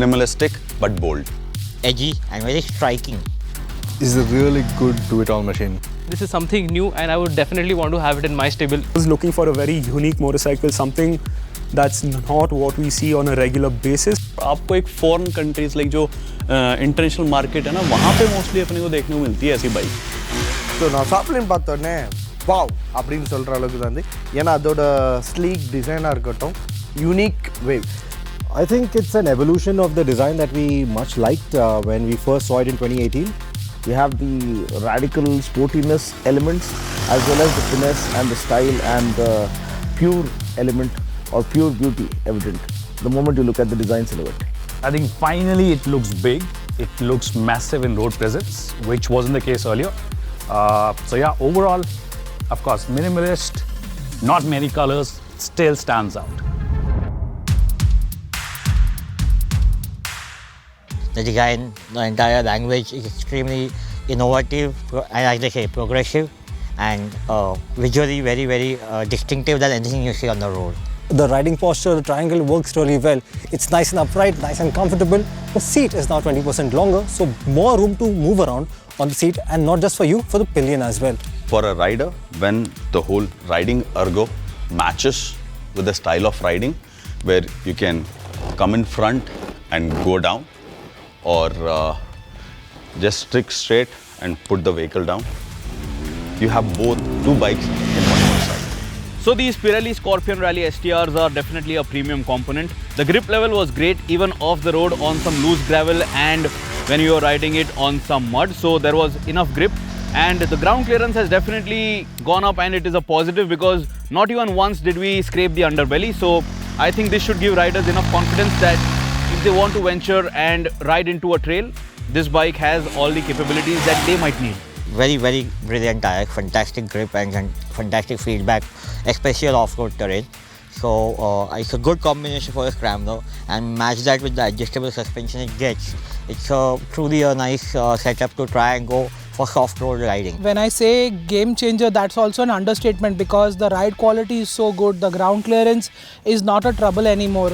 minimalistic but bold. Edgy and very striking. Is a really good do-it-all machine. This is something new and I would definitely want to have it in my stable. I was looking for a very unique motorcycle, something that's not what we see on a regular basis. आपको एक foreign countries like जो international market है ना वहाँ पे mostly अपने को देखने को मिलती है ऐसी बाइक. ஸோ நான் சாப்ளின் பார்த்தோன்னே வாவ் அப்படின்னு சொல்கிற அளவுக்கு தான் ஏன்னா அதோட ஸ்லீக் டிசைனாக இருக்கட்டும் unique wave. I think it's an evolution of the design that we much liked when we first saw it in 2018. We have the radical sportiness elements as well as the finesse and the style and the pure element or pure beauty evident the moment you look at the design silhouette. I think finally it looks big. It looks massive in road presence, which wasn't the case earlier. So yeah, overall, of course, minimalist, not many colors, still stands out. The design, the entire language is extremely innovative and, like they say, progressive and visually very, very distinctive than anything you see on the road. The riding posture, the triangle works really well. It's nice and upright, nice and comfortable. The seat is now 20% longer, so more room to move around on the seat, and not just for you, for the pillion as well. For a rider, when the whole riding ergo matches with the style of riding, where you can come in front and go down, or just stick straight and put the vehicle down, you have both two bikes in one motorcycle. So these Pirelli Scorpion Rally STRs are definitely a premium component. The grip level was great even off the road on some loose gravel and when you were riding it on some mud. So there was enough grip and the ground clearance has definitely gone up, and it is a positive because not even once did we scrape the underbelly. So I think this should give riders enough confidence that if they want to venture and ride into a trail, this bike has all the capabilities that they might need. Very, very brilliant tire, fantastic grip and fantastic feedback, especially on off-road terrain. So it's a good combination for a scrambler, and match that with the adjustable suspension it gets. It's truly a nice setup to try and go for soft road riding. When I say game changer, that's also an understatement because the ride quality is so good. The ground clearance is not a trouble anymore.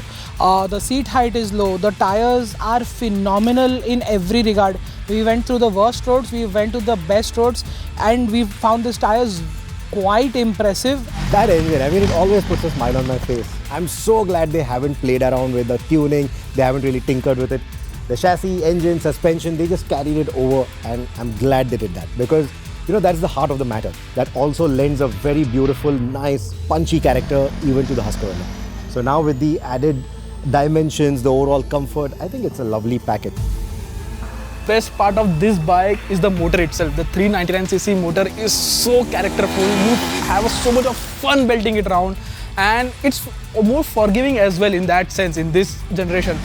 The seat height is low. The tires are phenomenal in every regard. We went through the worst roads, we went to the best roads, and we found these tires quite impressive. That engine, I mean, it always puts a smile on my face. I'm so glad they haven't played around with the tuning. They haven't really tinkered with it. The chassis, engine, suspension, they just carried it over, and I'm glad they did that because, you know, that's the heart of the matter. That also lends a very beautiful, nice, punchy character even to the Husqvarna. So now with the added dimensions, the overall comfort, I think it's a lovely package. Best part of this bike is the motor itself. The 399cc motor is so characterful. You have so much of fun belting it around, and it's more forgiving as well in that sense in this generation.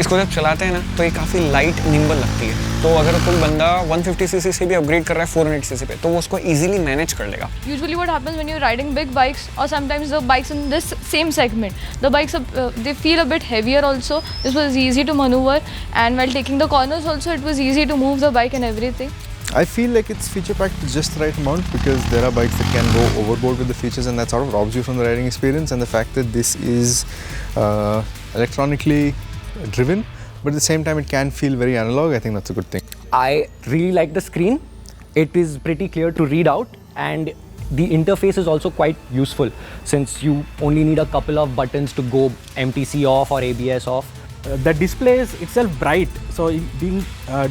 इसको जब चलाते हैं ना तो ये काफ़ी light nimble लगती है, तो अगर कोई बंदा 150cc से भी अपग्रेड कर रहा है 400cc पे तो वो उसको easily मैनेज कर लेगा. Usually what happens when you're riding big bikes or sometimes the bikes in this same segment, the bikes they feel a bit heavier also. This was easy to maneuver, and while taking the corners also it was easy to move the bike and everything. I feel like it's feature packed to just the right amount because there are bikes that can go overboard with the features and that sort of robs you from the riding experience, and the fact that this is electronically driven but at the same time it can feel very analog, I think that's a good thing. I really like the screen. It is pretty clear to read out, and the interface is also quite useful since you only need a couple of buttons to go MTC off or ABS off. The display is itself bright, so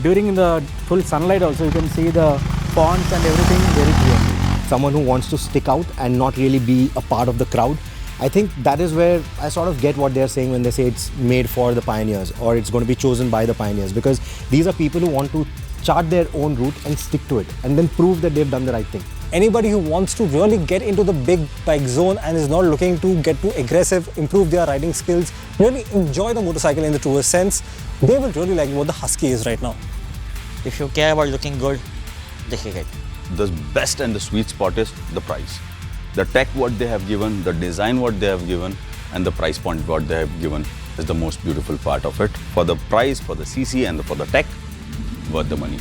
during the full sunlight also you can see the fonts and everything very clear. Someone who wants to stick out and not really be a part of the crowd, I think that is where I sort of get what they're saying when they say it's made for the pioneers or it's going to be chosen by the pioneers, because these are people who want to chart their own route and stick to it and then prove that they've done the right thing. Anybody who wants to really get into the big bike zone and is not looking to get too aggressive, improve their riding skills, really enjoy the motorcycle in the truest sense, they will really like what the Husky is right now. If you care about looking good, this is it. The best and the sweet spot is the price. The tech what they have given, the design what they have given, and the price point what they have given is the most beautiful part of it. For the price, for the CC and for the tech, worth the money.